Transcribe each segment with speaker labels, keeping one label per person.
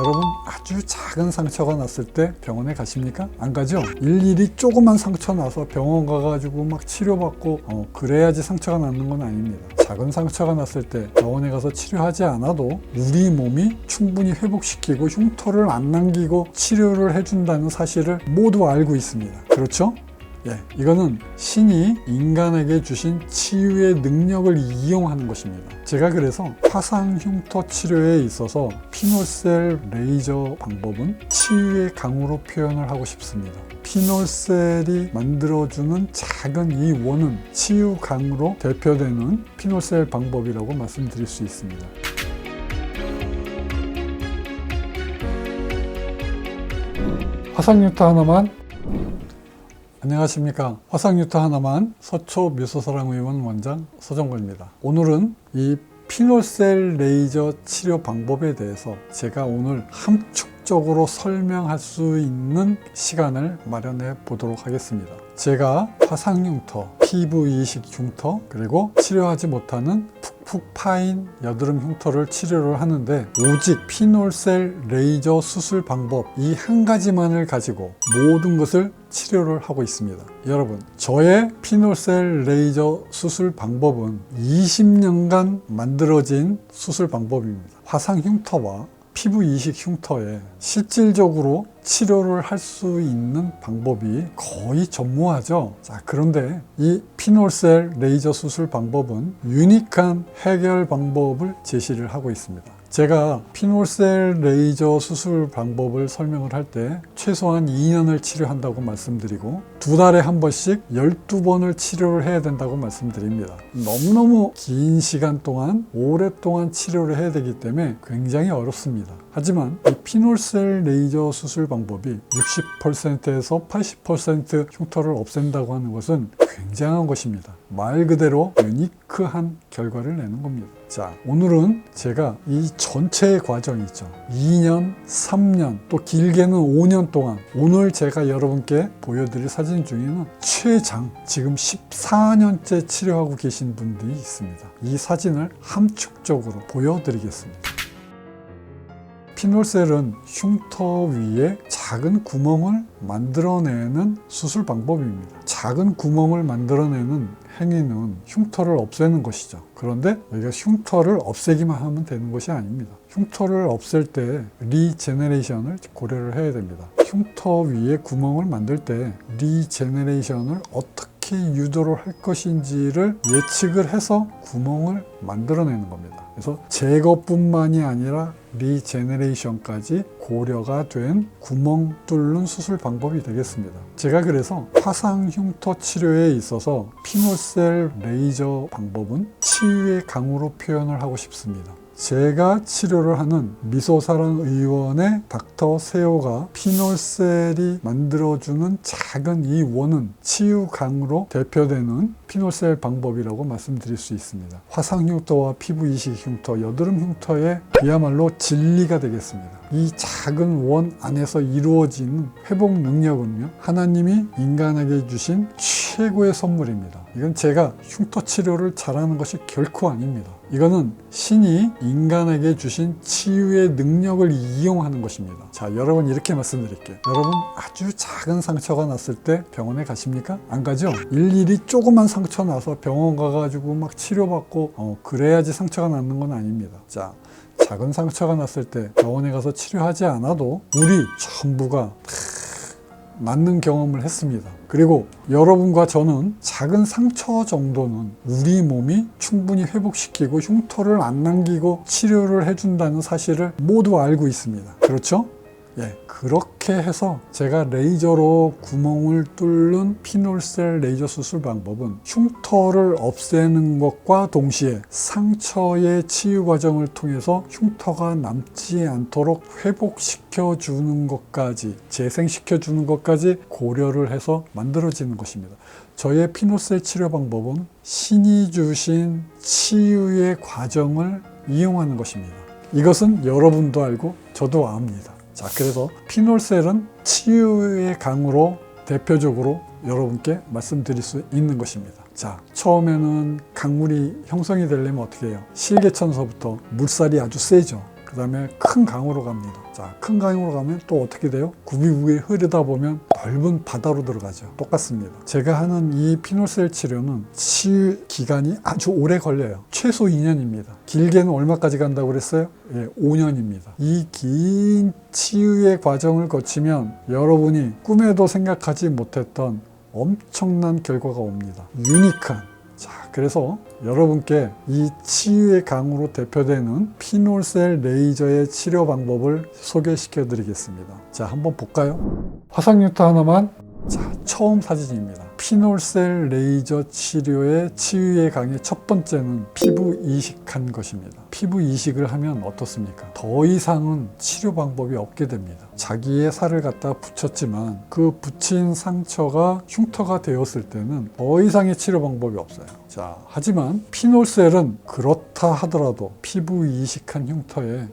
Speaker 1: 여러분 아주 작은 상처가 났을 때 병원에 가십니까? 안 가죠? 일일이 조그만 상처 나서 병원 가가지고 막 치료받고 그래야지 상처가 낫는 건 아닙니다. 작은 상처가 났을 때 병원에 가서 치료하지 않아도 우리 몸이 충분히 회복시키고 흉터를 안 남기고 치료를 해준다는 사실을 모두 알고 있습니다. 그렇죠? 이거는 신이 인간에게 주신 치유의 능력을 이용하는 것입니다. 제가 그래서 화상 흉터 치료에 있어서 피놀셀 레이저 방법은 치유의 강으로 표현을 하고 싶습니다. 피놀셀이 만들어주는 작은 이 원은 치유 강으로 대표되는 피놀셀 방법이라고 말씀드릴 수 있습니다. 화상 흉터 하나만 안녕하십니까. 화상흉터 하나만 서초 묘소사랑의원 원장 서정걸입니다. 오늘은 이 피놀셀 레이저 치료 방법에 대해서 제가 오늘 함축적으로 설명할 수 있는 시간을 마련해 보도록 하겠습니다. 제가 화상흉터, 피부 이식 흉터, 그리고 치료하지 못하는 푹푹 파인 여드름 흉터를 치료를 하는데 오직 피놀셀 레이저 수술 방법 이 한 가지만을 가지고 모든 것을 치료를 하고 있습니다. 여러분, 저의 피놀셀 레이저 수술 방법은 20년간 만들어진 수술 방법입니다. 화상 흉터와 피부 이식 흉터에 실질적으로 치료를 할 수 있는 방법이 거의 전무하죠. 자, 그런데 이 피놀셀 레이저 수술 방법은 유니크한 해결 방법을 제시를 하고 있습니다. 제가 피놀셀 레이저 수술 방법을 설명을 할 때 최소한 2년을 치료한다고 말씀드리고 2달에 한 번씩 12번을 치료를 해야 된다고 말씀드립니다. 너무너무 긴 시간 동안 오랫동안 치료를 해야 되기 때문에 굉장히 어렵습니다. 하지만 이 피놀셀 레이저 수술 방법이 60%에서 80% 흉터를 없앤다고 하는 것은 굉장한 것입니다. 말 그대로 유니크한 결과를 내는 겁니다. 자, 오늘은 제가 이 전체의 과정이 있죠. 2년, 3년, 또 길게는 5년 동안 오늘 제가 여러분께 보여드릴 사진 중에는 최장 지금 14년째 치료하고 계신 분들이 있습니다. 이 사진을 함축적으로 보여드리겠습니다. 피놀셀은 흉터 위에 작은 구멍을 만들어내는 수술 방법입니다. 작은 구멍을 만들어내는 행위는 흉터를 없애는 것이죠. 그런데 여기가 흉터를 없애기만 하면 되는 것이 아닙니다. 흉터를 없앨 때 리제네레이션을 고려를 해야 됩니다. 흉터 위에 구멍을 만들 때 리제네레이션을 어떻게 유도를 할 것인지를 예측을 해서 구멍을 만들어내는 겁니다. 그래서 제거뿐만이 아니라 리제네레이션까지 고려가 된 구멍 뚫는 수술 방법이 되겠습니다. 제가 그래서 화상 흉터 치료에 있어서 피놀셀 레이저 방법은 치유의 강으로 표현을 하고 싶습니다. 제가 치료를 하는 미소사랑 의원의 닥터 세호가 피놀셀이 만들어주는 작은 이 원은 치유강으로 대표되는 피놀셀 방법이라고 말씀드릴 수 있습니다. 화상 흉터와 피부 이식 흉터, 여드름 흉터의 그야말로 진리가 되겠습니다. 이 작은 원 안에서 이루어지는 회복 능력은요, 하나님이 인간에게 주신 최고의 선물입니다. 이건 제가 흉터 치료를 잘하는 것이 결코 아닙니다. 이거는 신이 인간에게 주신 치유의 능력을 이용하는 것입니다. 자, 여러분 이렇게 말씀드릴게요. 여러분 아주 작은 상처가 났을 때 병원에 가십니까? 안 가죠? 일일이 조그만 상처 나서 병원 가가지고 막 치료받고 그래야지 상처가 낫는 건 아닙니다. 자, 작은 상처가 났을 때 병원에 가서 치료하지 않아도 우리 전부가 낫는 경험을 했습니다. 그리고 여러분과 저는 작은 상처 정도는 우리 몸이 충분히 회복시키고 흉터를 안 남기고 치료를 해준다는 사실을 모두 알고 있습니다. 그렇죠? 그렇게 해서 제가 레이저로 구멍을 뚫는 피놀셀 레이저 수술 방법은 흉터를 없애는 것과 동시에 상처의 치유 과정을 통해서 흉터가 남지 않도록 회복시켜 주는 것까지, 재생시켜 주는 것까지 고려를 해서 만들어지는 것입니다. 저의 피놀셀 치료 방법은 신이 주신 치유의 과정을 이용하는 것입니다. 이것은 여러분도 알고 저도 압니다. 자, 그래서 피놀셀은 치유의 강으로 대표적으로 여러분께 말씀드릴 수 있는 것입니다. 자, 처음에는 강물이 형성이 되려면 어떻게 해요? 실개천서부터 물살이 아주 세죠. 그 다음에 큰 강으로 갑니다. 자, 큰 강으로 가면 또 어떻게 돼요? 굽이 위에 흐르다 보면 넓은 바다로 들어가죠. 똑같습니다. 제가 하는 이 피놀셀 치료는 치유 기간이 아주 오래 걸려요. 최소 2년입니다. 길게는 얼마까지 간다고 그랬어요? 예, 5년입니다. 이 긴 치유의 과정을 거치면 여러분이 꿈에도 생각하지 못했던 엄청난 결과가 옵니다. 유니크한. 자, 그래서 여러분께 이 치유의 강으로 대표되는 피놀셀 레이저의 치료 방법을 소개시켜 드리겠습니다. 자, 한번 볼까요? 화상 뉴트 하나만. 자, 처음 사진입니다. 피놀셀 레이저 치료의 치유의 강의 첫 번째는 피부 이식한 것입니다. 피부 이식을 하면 어떻습니까? 더 이상은 치료 방법이 없게 됩니다. 자기의 살을 갖다 붙였지만 그 붙인 상처가 흉터가 되었을 때는 더 이상의 치료 방법이 없어요. 자, 하지만 피놀셀은 그렇다 하더라도 피부 이식한 흉터에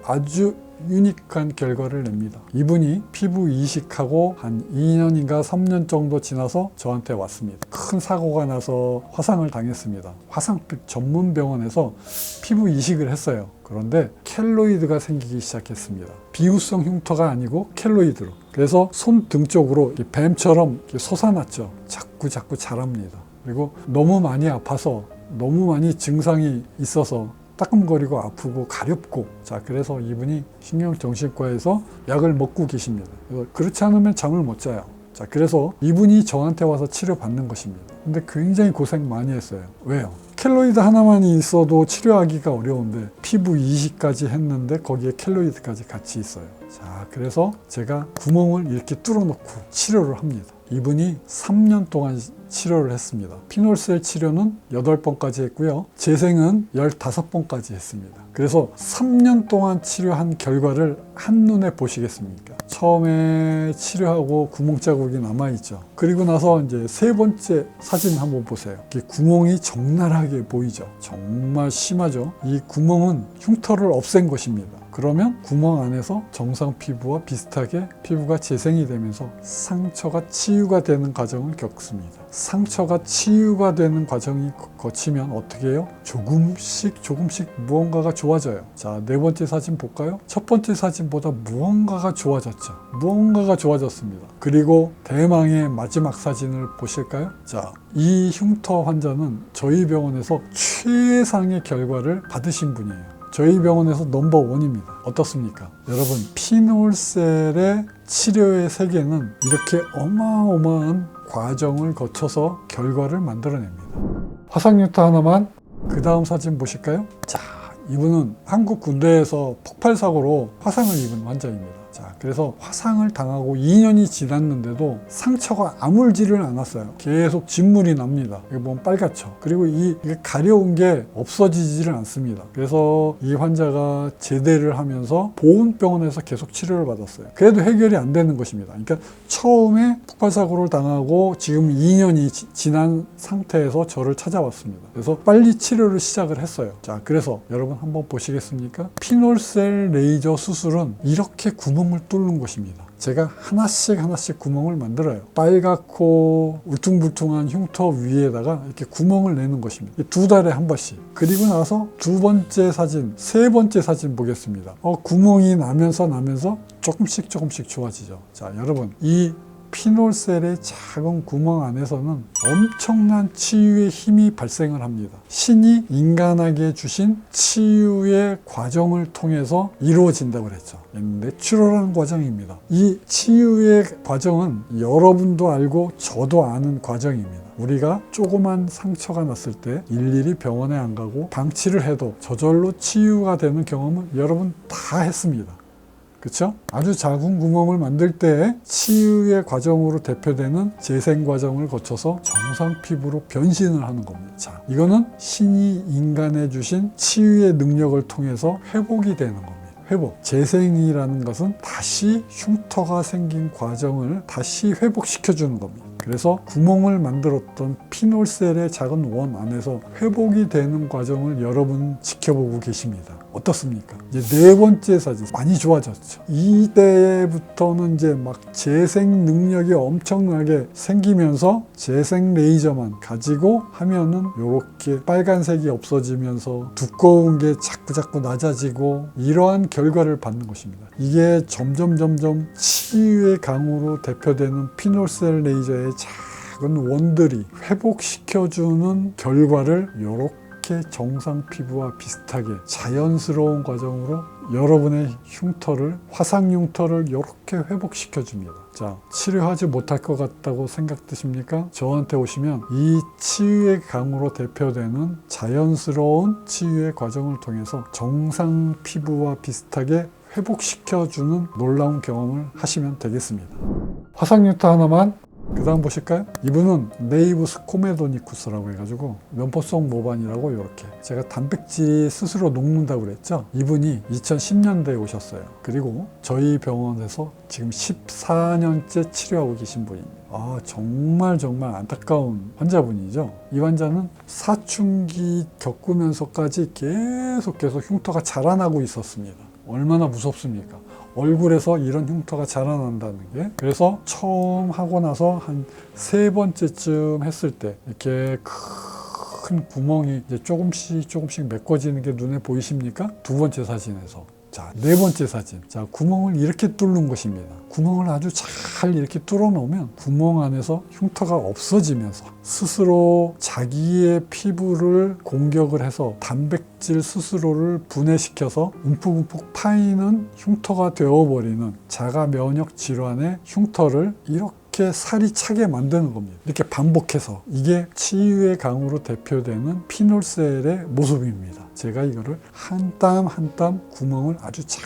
Speaker 1: 아주 유니크한 결과를 냅니다. 이분이 피부 이식하고 한 2년인가 3년 정도 지나서 저한테 왔습니다. 큰 사고가 나서 화상을 당했습니다. 화상빛 전문 병원에서 피부 이식을 했어요. 그런데 켈로이드가 생기기 시작했습니다. 비후성 흉터가 아니고 켈로이드로. 그래서 손등 쪽으로 뱀처럼 솟아났죠. 자꾸 자랍니다. 그리고 너무 많이 아파서 너무 많이 증상이 있어서 따끔거리고 아프고 가렵고, 자, 그래서 이분이 신경정신과에서 약을 먹고 계십니다. 그렇지 않으면 잠을 못 자요. 자, 그래서 이분이 저한테 와서 치료받는 것입니다. 근데 굉장히 고생 많이 했어요. 왜요? 켈로이드 하나만 있어도 치료하기가 어려운데 피부 이식까지 했는데 거기에 켈로이드까지 같이 있어요. 자, 그래서 제가 구멍을 이렇게 뚫어놓고 치료를 합니다. 이분이 3년 동안 치료를 했습니다. 피놀셀 치료는 8번까지 했고요. 재생은 15번까지 했습니다. 그래서 3년 동안 치료한 결과를 한눈에 보시겠습니까? 처음에 치료하고 구멍 자국이 남아있죠. 그리고 나서 이제 세 번째 사진 한번 보세요. 구멍이 적나라하게 보이죠. 정말 심하죠. 이 구멍은 흉터를 없앤 것입니다. 그러면 구멍 안에서 정상 피부와 비슷하게 피부가 재생이 되면서 상처가 치유가 되는 과정을 겪습니다. 상처가 치유가 되는 과정이 거치면 어떻게 해요? 조금씩 무언가가 좋아져요. 자, 네 번째 사진 볼까요? 첫 번째 사진보다 무언가가 좋아졌죠. 무언가가 좋아졌습니다. 그리고 대망의 마지막 사진을 보실까요? 자, 이 흉터 환자는 저희 병원에서 최상의 결과를 받으신 분이에요. 저희 병원에서 넘버원입니다. 어떻습니까? 여러분, 피놀셀의 치료의 세계는 이렇게 어마어마한 과정을 거쳐서 결과를 만들어냅니다. 화상 뉴트 하나만. 그 다음 사진 보실까요? 자, 이분은 한국 군대에서 폭발 사고로 화상을 입은 환자입니다. 자, 그래서 화상을 당하고 2년이 지났는데도 상처가 아물지를 않았어요. 계속 진물이 납니다. 이거 보면 빨갛죠. 그리고 이게 가려운 게 없어지지를 않습니다. 그래서 이 환자가 제대를 하면서 보훈병원에서 계속 치료를 받았어요. 그래도 해결이 안 되는 것입니다. 그러니까 처음에 폭발사고를 당하고 지금 2년이 지난 상태에서 저를 찾아왔습니다. 그래서 빨리 치료를 시작을 했어요. 자, 그래서 여러분 한번 보시겠습니까? 피놀셀 레이저 수술은 이렇게 구멍을 뚫는 것입니다. 제가 하나씩 구멍을 만들어요. 빨갛고 울퉁불퉁한 흉터 위에다가 이렇게 구멍을 내는 것입니다. 2달에 한 번씩. 그리고 나서 두 번째 사진, 세 번째 사진 보겠습니다. 구멍이 나면서 조금씩 좋아지죠. 자, 여러분, 이 피놀셀의 작은 구멍 안에서는 엄청난 치유의 힘이 발생을 합니다. 신이 인간에게 주신 치유의 과정을 통해서 이루어진다고 그랬죠. 내추럴한 과정입니다. 이 치유의 과정은 여러분도 알고 저도 아는 과정입니다. 우리가 조그만 상처가 났을 때 일일이 병원에 안 가고 방치를 해도 저절로 치유가 되는 경험은 여러분 다 했습니다. 그렇죠? 아주 작은 구멍을 만들 때 치유의 과정으로 대표되는 재생 과정을 거쳐서 정상 피부로 변신을 하는 겁니다. 자, 이거는 신이 인간에 주신 치유의 능력을 통해서 회복이 되는 겁니다. 회복. 재생이라는 것은 다시 흉터가 생긴 과정을 다시 회복시켜주는 겁니다. 그래서 구멍을 만들었던 피놀셀의 작은 원 안에서 회복이 되는 과정을 여러분 지켜보고 계십니다. 어떻습니까? 이제 네 번째 사진 많이 좋아졌죠. 이때부터는 이제 막 재생 능력이 엄청나게 생기면서 재생 레이저만 가지고 하면은 이렇게 빨간색이 없어지면서 두꺼운 게 자꾸 낮아지고 이러한 결과를 받는 것입니다. 이게 점점 치유의 강으로 대표되는 피놀셀 레이저의 작은 원들이 회복시켜주는 결과를 이렇게 정상 피부와 비슷하게 자연스러운 과정으로 여러분의 흉터를, 화상 흉터를 이렇게 회복시켜 줍니다. 자, 치료하지 못할 것 같다고 생각되십니까? 저한테 오시면 이 치유의 강으로 대표되는 자연스러운 치유의 과정을 통해서 정상 피부와 비슷하게 회복시켜주는 놀라운 경험을 하시면 되겠습니다. 화상 흉터 하나만 그 다음 보실까요? 이분은 네이부스 코메도니쿠스라고 해가지고 면포성 모반이라고 이렇게 제가 단백질이 스스로 녹는다고 그랬죠. 이분이 2010년대에 오셨어요. 그리고 저희 병원에서 지금 14년째 치료하고 계신 분입니다. 정말 안타까운 환자분이죠. 이 환자는 사춘기 겪으면서까지 계속해서 흉터가 자라나고 있었습니다. 얼마나 무섭습니까? 얼굴에서 이런 흉터가 자라난다는 게. 그래서 처음 하고 나서 한 3번째쯤 했을 때 이렇게 큰 구멍이 이제 조금씩 메꿔지는 게 눈에 보이십니까? 2번째 사진에서. 자, 4번째 사진. 자, 구멍을 이렇게 뚫는 것입니다. 구멍을 아주 잘 이렇게 뚫어 놓으면 구멍 안에서 흉터가 없어지면서 스스로 자기의 피부를 공격을 해서 단백질 스스로를 분해시켜서 움푹움푹 파이는 흉터가 되어버리는 자가 면역 질환의 흉터를 이렇게 살이 차게 만드는 겁니다. 이렇게 반복해서. 이게 치유의 강으로 대표되는 피놀셀의 모습입니다. 제가 이거를 한 땀 한 땀 구멍을 아주 잘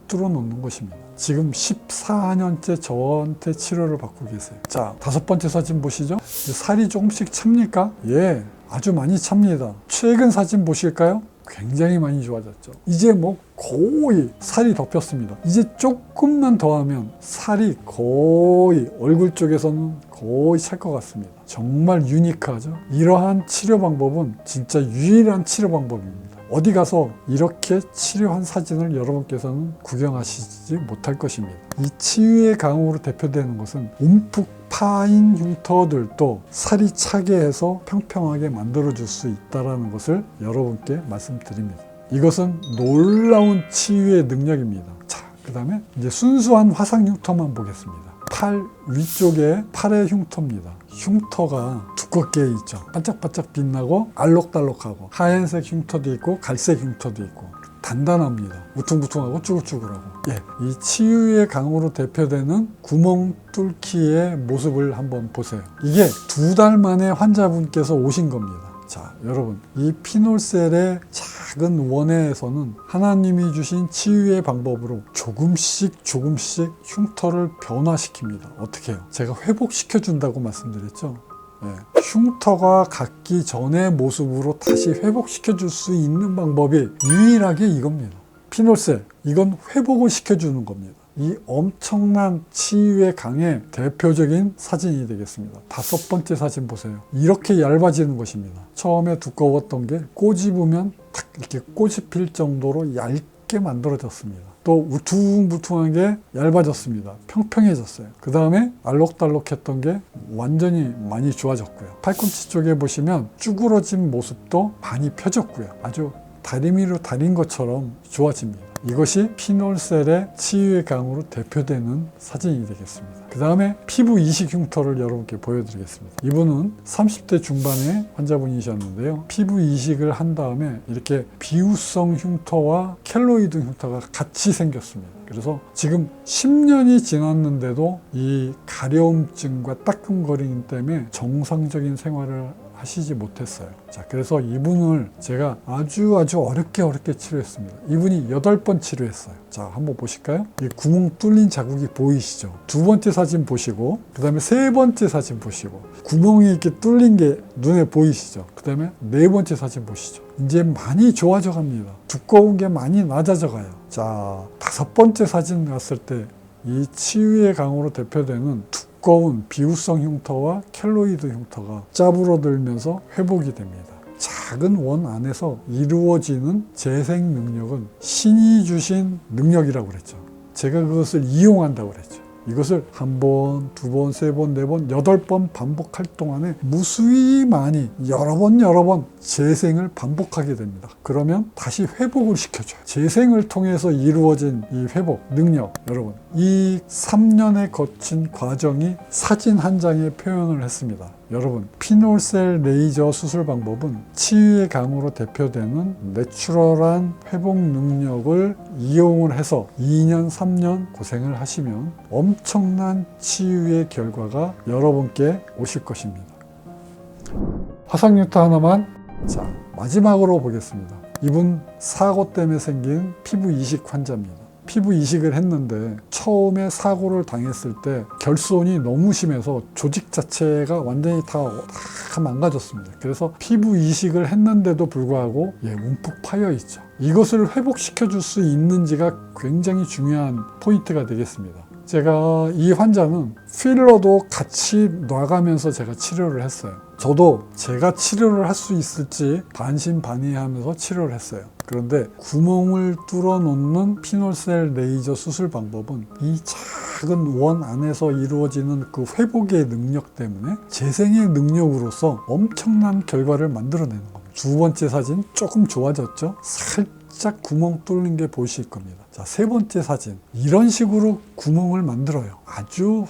Speaker 1: 뚫어 놓는 것입니다. 지금 14년째 저한테 치료를 받고 계세요. 자, 5번째 사진 보시죠. 살이 조금씩 찹니까? 예, 아주 많이 찹니다. 최근 사진 보실까요? 굉장히 많이 좋아졌죠. 이제 뭐 거의 살이 덮였습니다. 이제 조금만 더 하면 살이 거의 얼굴 쪽에서는 거의 찰 것 같습니다. 정말 유니크하죠. 이러한 치료 방법은 진짜 유일한 치료 방법입니다. 어디 가서 이렇게 치료한 사진을 여러분께서는 구경하시지 못할 것입니다. 이 치유의 강으로 대표되는 것은 움푹 파인 흉터들도 살이 차게 해서 평평하게 만들어줄 수 있다는 것을 여러분께 말씀드립니다. 이것은 놀라운 치유의 능력입니다. 자, 그 다음에 이제 순수한 화상 흉터만 보겠습니다. 팔 위쪽에 팔의 흉터입니다. 흉터가 두껍게 있죠. 반짝반짝 빛나고 알록달록하고 하얀색 흉터도 있고 갈색 흉터도 있고 단단합니다. 우퉁부퉁하고 쭈글쭈글하고. 예, 이 치유의 강으로 대표되는 구멍 뚫기의 모습을 한번 보세요. 이게 2달 만에 환자분께서 오신 겁니다. 자, 여러분, 이 피놀셀의 작은 원회에서는 하나님이 주신 치유의 방법으로 조금씩 흉터를 변화시킵니다. 어떻게 해요? 제가 회복시켜준다고 말씀드렸죠. 예. 흉터가 갖기 전의 모습으로 다시 회복시켜줄 수 있는 방법이 유일하게 이겁니다. 피놀셀, 이건 회복을 시켜주는 겁니다. 이 엄청난 치유의 강의 대표적인 사진이 되겠습니다. 5번째 사진 보세요. 이렇게 얇아지는 것입니다. 처음에 두꺼웠던 게 꼬집으면 탁 이렇게 꽃이 필 정도로 얇게 만들어졌습니다. 또 우퉁부퉁하게 얇아졌습니다. 평평해졌어요. 그 다음에 알록달록했던 게 완전히 많이 좋아졌고요. 팔꿈치 쪽에 보시면 쭈그러진 모습도 많이 펴졌고요. 아주 다리미로 다린 것처럼 좋아집니다. 이것이 피놀셀의 치유의 강으로 대표되는 사진이 되겠습니다. 그 다음에 피부 이식 흉터를 여러분께 보여드리겠습니다. 이분은 30대 중반의 환자분이셨는데요. 피부 이식을 한 다음에 이렇게 비우성 흉터와 켈로이드 흉터가 같이 생겼습니다. 그래서 지금 10년이 지났는데도 이 가려움증과 따끔거림 때문에 정상적인 생활을 하시지 못했어요. 자, 그래서 이분을 제가 아주 어렵게 치료했습니다. 이분이 8번 치료했어요. 자, 한번 보실까요? 이 구멍 뚫린 자국이 보이시죠? 2번째 사진 보시고, 그 다음에 3번째 사진 보시고, 구멍이 이렇게 뚫린 게 눈에 보이시죠? 그 다음에 4번째 사진 보시죠. 이제 많이 좋아져 갑니다. 두꺼운 게 많이 낮아져 가요. 자, 5번째 사진 갔을 때 이 치유의 강으로 대표되는 두꺼운 비우성 흉터와 켈로이드 흉터가 짜부러들면서 회복이 됩니다. 작은 원 안에서 이루어지는 재생 능력은 신이 주신 능력이라고 그랬죠. 제가 그것을 이용한다고 그랬죠. 이것을 한 번, 두 번, 세 번, 네 번, 8번 반복할 동안에 무수히 많이 여러 번 재생을 반복하게 됩니다. 그러면 다시 회복을 시켜줘요. 재생을 통해서 이루어진 이 회복 능력, 여러분, 이 3년에 거친 과정이 사진 한 장에 표현을 했습니다. 여러분, 피놀셀 레이저 수술 방법은 치유의 강으로 대표되는 내추럴한 회복 능력을 이용을 해서 2년, 3년 고생을 하시면 엄청난 치유의 결과가 여러분께 오실 것입니다. 화상 뉴터 하나만. 자, 마지막으로 보겠습니다. 이분 사고 때문에 생긴 피부 이식 환자입니다. 피부 이식을 했는데 처음에 사고를 당했을 때 결손이 너무 심해서 조직 자체가 완전히 다 망가졌습니다. 그래서 피부 이식을 했는데도 불구하고 움푹 파여 있죠. 이것을 회복시켜 줄 수 있는지가 굉장히 중요한 포인트가 되겠습니다. 제가 이 환자는 필러도 같이 놔가면서 제가 치료를 했어요. 저도 제가 치료를 할 수 있을지 반신반의하면서 치료를 했어요. 그런데 구멍을 뚫어놓는 피놀셀 레이저 수술 방법은 이 작은 원 안에서 이루어지는 그 회복의 능력 때문에 재생의 능력으로서 엄청난 결과를 만들어내는 겁니다. 두 번째 사진 조금 좋아졌죠? 살짝 구멍 뚫는 게 보이실 겁니다. 자, 세 번째 사진. 이런 식으로 구멍을 만들어요. 아주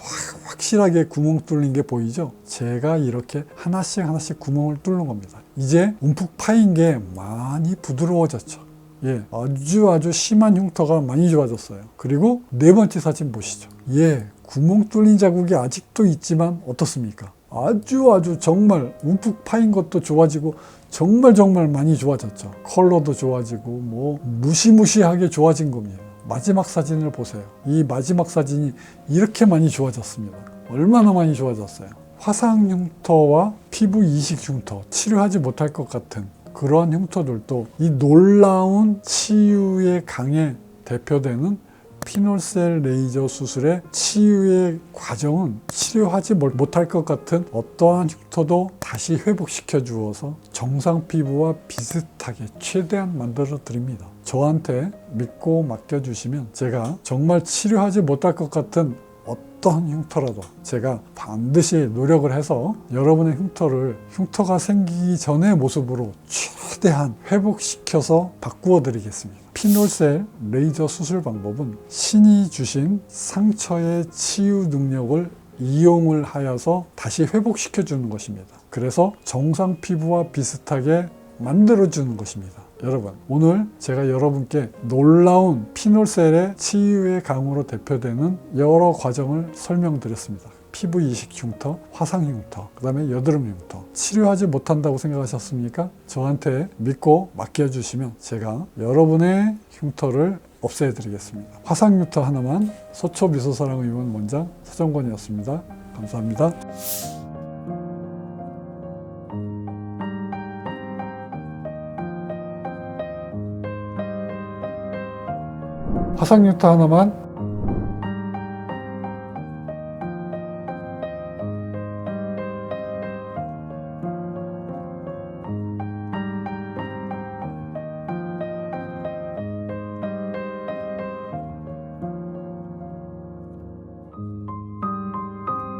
Speaker 1: 확실하게 구멍 뚫린 게 보이죠? 제가 이렇게 하나씩 구멍을 뚫는 겁니다. 이제 움푹 파인 게 많이 부드러워졌죠. 아주 심한 흉터가 많이 좋아졌어요. 그리고 네 번째 사진 보시죠. 구멍 뚫린 자국이 아직도 있지만 어떻습니까? 아주 정말 움푹 파인 것도 좋아지고 정말 많이 좋아졌죠. 컬러도 좋아지고 무시무시하게 좋아진 겁니다. 마지막 사진을 보세요. 이 마지막 사진이 이렇게 많이 좋아졌습니다. 얼마나 많이 좋아졌어요. 화상 흉터와 피부 이식 흉터, 치료하지 못할 것 같은 그러한 흉터들도 이 놀라운 치유의 강에 대표되는 피놀셀 레이저 수술의 치유의 과정은 치료하지 못할 것 같은 어떠한 흉터도 다시 회복시켜 주어서 정상 피부와 비슷하게 최대한 만들어 드립니다. 저한테 믿고 맡겨주시면 제가 정말 치료하지 못할 것 같은 어떠한 흉터라도 제가 반드시 노력을 해서 여러분의 흉터가 생기기 전의 모습으로 최대한 회복시켜서 바꾸어 드리겠습니다. 피놀셀 레이저 수술 방법은 신이 주신 상처의 치유 능력을 이용을 하여서 다시 회복시켜 주는 것입니다. 그래서 정상 피부와 비슷하게 만들어 주는 것입니다. 여러분, 오늘 제가 여러분께 놀라운 피놀셀의 치유의 강으로 대표되는 여러 과정을 설명드렸습니다. 피부 이식 흉터, 화상 흉터, 그 다음에 여드름 흉터. 치료하지 못한다고 생각하셨습니까? 저한테 믿고 맡겨주시면 제가 여러분의 흉터를 없애드리겠습니다. 화상 흉터 하나만. 서초미소사랑의원 원장 서정권이었습니다. 감사합니다. 화상 흉터 하나만.